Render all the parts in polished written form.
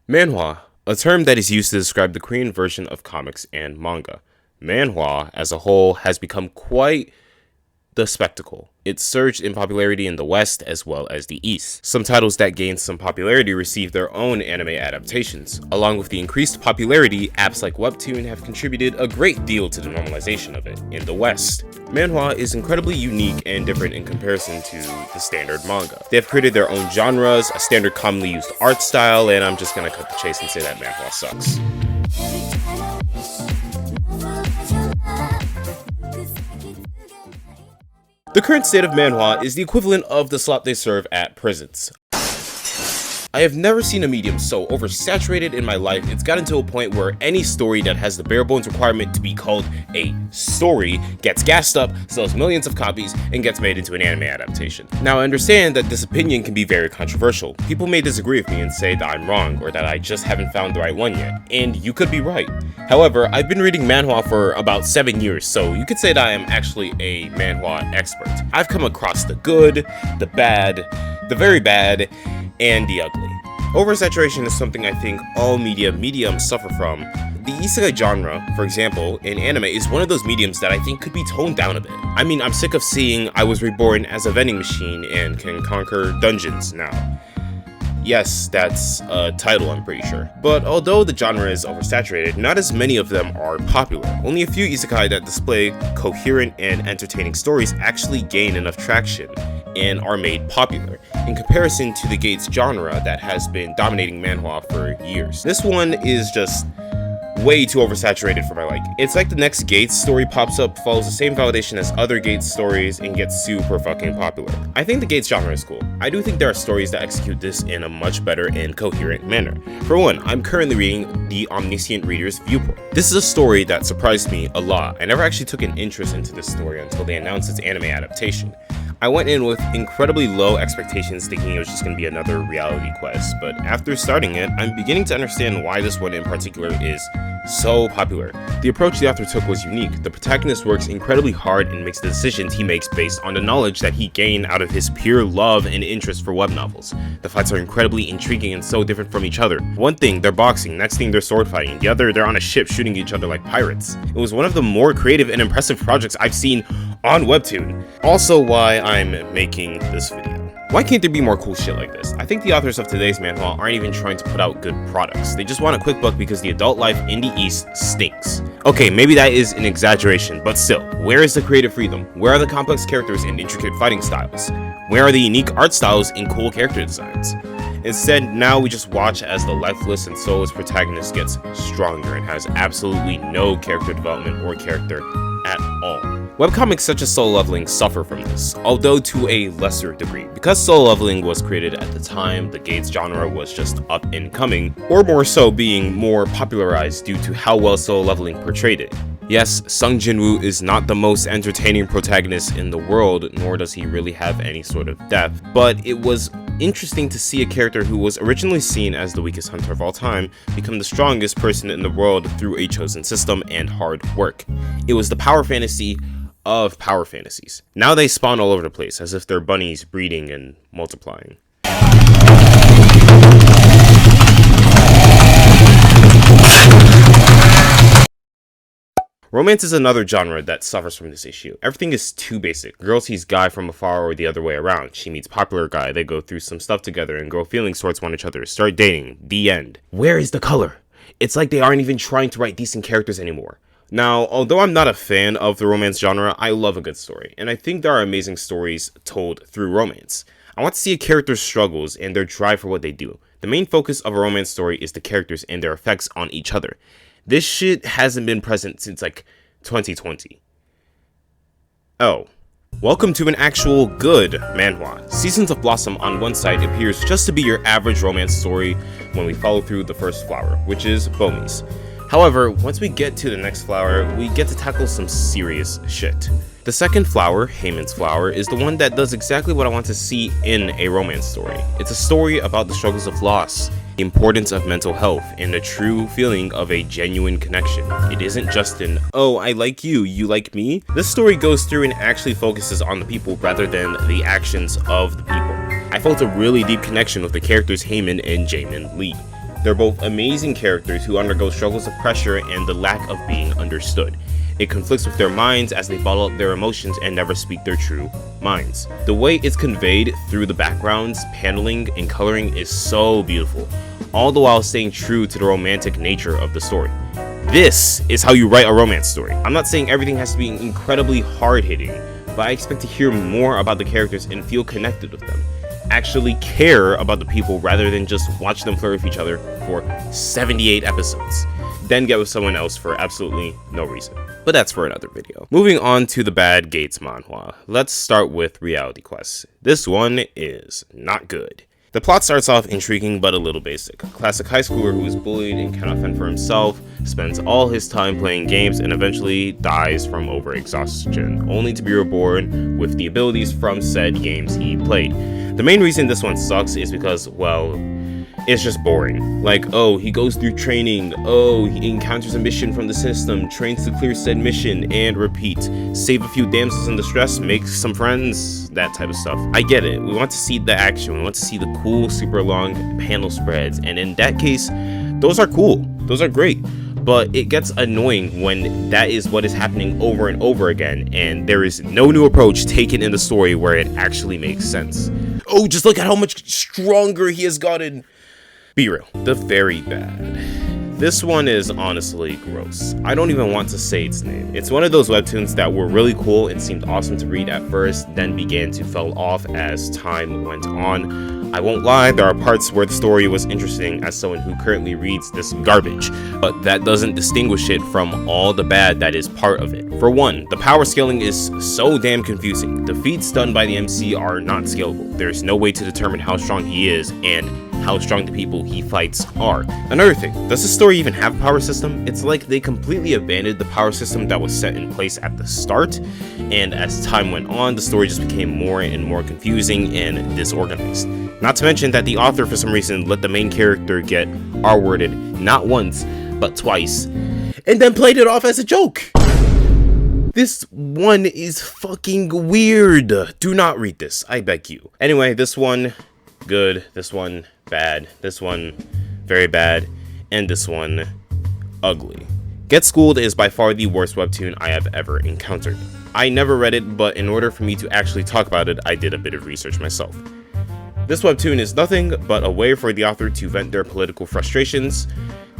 Manhwa, a term that is used to describe the Korean version of comics and manga. Manhwa, as a whole, has become quite the spectacle. It surged in popularity in the West as well as the East. Some titles that gained some popularity received their own anime adaptations. Along with the increased popularity, apps like Webtoon have contributed a great deal to the normalization of it in the West. Manhwa is incredibly unique and different in comparison to the standard manga. They have created their own genres, a standard commonly used art style, and I'm just gonna cut the chase and say that Manhwa sucks. The current state of Manhwa is the equivalent of the slop they serve at prisons. I have never seen a medium so oversaturated in my life. It's gotten to a point where any story that has the bare bones requirement to be called a story gets gassed up, sells millions of copies, and gets made into an anime adaptation. Now, I understand that this opinion can be very controversial. People may disagree with me and say that I'm wrong or that I just haven't found the right one yet, and you could be right. However, I've been reading manhwa for about 7 years, so you could say that I am actually a manhwa expert. I've come across the good, the bad, the very bad, and the ugly. Oversaturation is something I think all mediums suffer from. The isekai genre, for example, in anime is one of those mediums that I think could be toned down a bit. I mean, I'm sick of seeing I was reborn as a vending machine and can conquer dungeons now. Yes, that's a title, I'm pretty sure. But although the genre is oversaturated, not as many of them are popular. Only a few isekai that display coherent and entertaining stories actually gain enough traction and are made popular, in comparison to the Gates genre that has been dominating manhwa for years. This one is just way too oversaturated for my liking. It's like the next Gates story pops up, follows the same validation as other Gates stories, and gets super fucking popular. I think the Gates genre is cool. I do think there are stories that execute this in a much better and coherent manner. For one, I'm currently reading The Omniscient Reader's Viewpoint. This is a story that surprised me a lot. I never actually took an interest into this story until they announced its anime adaptation. I went in with incredibly low expectations, thinking it was just going to be another reality quest, but after starting it, I'm beginning to understand why this one in particular is so popular. The approach the author took was unique. The protagonist works incredibly hard and makes the decisions he makes based on the knowledge that he gained out of his pure love and interest for web novels. The fights are incredibly intriguing and so different from each other. One thing, they're boxing, next thing they're sword fighting, the other, they're on a ship shooting each other like pirates. It was one of the more creative and impressive projects I've seen on Webtoon. Also why I'm making this video. Why can't there be more cool shit like this? I think the authors of today's manhwa aren't even trying to put out good products. They just want a quick buck because the adult life in the East stinks. Okay, maybe that is an exaggeration, but still, where is the creative freedom? Where are the complex characters and intricate fighting styles? Where are the unique art styles and cool character designs? Instead, now we just watch as the lifeless and soulless protagonist gets stronger and has absolutely no character development or character at all. Webcomics such as Solo Leveling suffer from this, although to a lesser degree. Because Solo Leveling was created at the time the Gates genre was just up and coming, or more so being more popularized due to how well Solo Leveling portrayed it. Yes, Sung Jin-woo is not the most entertaining protagonist in the world, nor does he really have any sort of depth, but it was interesting to see a character who was originally seen as the weakest hunter of all time become the strongest person in the world through a chosen system and hard work. It was the power fantasy of power fantasies. Now they spawn all over the place as if they're bunnies breeding and multiplying. Romance is another genre that suffers from this issue. Everything is too basic. Girl sees guy from afar or the other way around. She meets popular guy, they go through some stuff together and grow feelings towards one another, start dating, the end. Where is the color? It's like they aren't even trying to write decent characters anymore. Now, although I'm not a fan of the romance genre, I love a good story, and I think there are amazing stories told through romance. I want to see a character's struggles and their drive for what they do. The main focus of a romance story is the characters and their effects on each other. This shit hasn't been present since like 2020. Oh. Welcome to an actual good manhwa. Seasons of Blossom on one side appears just to be your average romance story when we follow through the first flower, which is Bomi's. However, once we get to the next flower, we get to tackle some serious shit. The second flower, Haemin's flower, is the one that does exactly what I want to see in a romance story. It's a story about the struggles of loss, the importance of mental health, and the true feeling of a genuine connection. It isn't just an, oh, I like you, you like me. This story goes through and actually focuses on the people rather than the actions of the people. I felt a really deep connection with the characters Haemin and Jaemin Lee. They're both amazing characters who undergo struggles of pressure and the lack of being understood. It conflicts with their minds as they bottle up their emotions and never speak their true minds. The way it's conveyed through the backgrounds, paneling, and coloring is so beautiful, all the while staying true to the romantic nature of the story. This is how you write a romance story. I'm not saying everything has to be incredibly hard-hitting, but I expect to hear more about the characters and feel connected with them. Actually care about the people rather than just watch them flirt with each other for 78 episodes, then get with someone else for absolutely no reason. But that's for another video. Moving on to the Bad Gates manhwa. Let's start with Reality Quest. This one is not good. The plot starts off intriguing but a little basic. A classic high schooler who is bullied and cannot fend for himself, spends all his time playing games and eventually dies from overexhaustion, only to be reborn with the abilities from said games he played. The main reason this one sucks is because, well, it's just boring. Like, oh, he goes through training, oh, he encounters a mission from the system, trains to clear said mission, and repeat. Save a few damsels in distress, make some friends, that type of stuff. I get it, we want to see the action, we want to see the cool, super long panel spreads, and in that case, those are cool, those are great. But it gets annoying when that is what is happening over and over again, and there is no new approach taken in the story where it actually makes sense. Oh, just look at how much stronger he has gotten. Be real, the very bad. This one is honestly gross. I don't even want to say its name. It's one of those webtoons that were really cool and seemed awesome to read at first, then began to fall off as time went on. I won't lie, there are parts where the story was interesting as someone who currently reads this garbage, but that doesn't distinguish it from all the bad that is part of it. For one, the power scaling is so damn confusing. The feats done by the MC are not scalable. There's no way to determine how strong he is and how strong the people he fights are. Another thing, does the story even have a power system? It's like they completely abandoned the power system that was set in place at the start, and as time went on, the story just became more and more confusing and disorganized. Not to mention that the author for some reason let the main character get R-worded not once, but twice, and then played it off as a joke. This one is fucking weird. Do not read this, I beg you. Anyway, this one, good. This one, bad. This one, very bad. And this one, ugly. Get Schooled is by far the worst webtoon I have ever encountered. I never read it, but in order for me to actually talk about it, I did a bit of research myself. This webtoon is nothing but a way for the author to vent their political frustrations.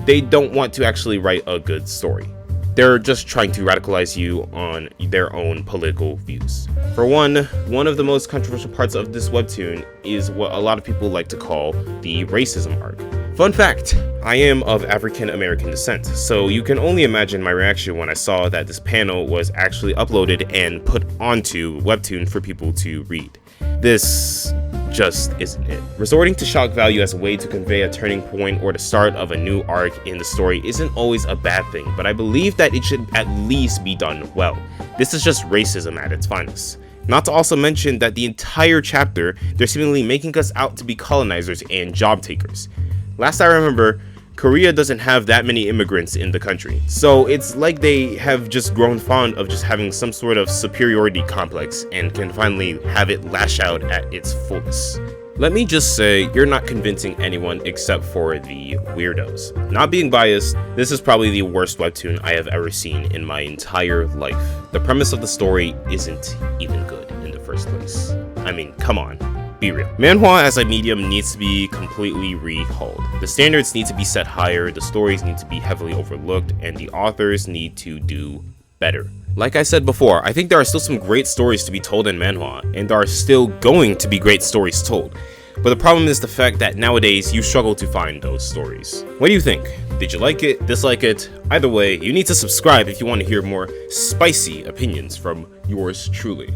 They don't want to actually write a good story. They're just trying to radicalize you on their own political views. For one of the most controversial parts of this webtoon is what a lot of people like to call the racism arc. Fun fact, I am of African American descent, so you can only imagine my reaction when I saw that this panel was actually uploaded and put onto webtoon for people to read. This just isn't it. Resorting to shock value as a way to convey a turning point or the start of a new arc in the story isn't always a bad thing, but I believe that it should at least be done well. This is just racism at its finest. Not to also mention that the entire chapter, they're seemingly making us out to be colonizers and job takers. Last I remember, Korea doesn't have that many immigrants in the country, so it's like they have just grown fond of just having some sort of superiority complex and can finally have it lash out at its fullest. Let me just say, you're not convincing anyone except for the weirdos. Not being biased, this is probably the worst webtoon I have ever seen in my entire life. The premise of the story isn't even good in the first place. I mean, come on. Be real. Manhwa as a medium needs to be completely rehauled. The standards need to be set higher, the stories need to be heavily overlooked, and the authors need to do better. Like I said before, I think there are still some great stories to be told in Manhwa, and there are still going to be great stories told. But the problem is the fact that nowadays you struggle to find those stories. What do you think? Did you like it? Dislike it? Either way, you need to subscribe if you want to hear more spicy opinions from yours truly.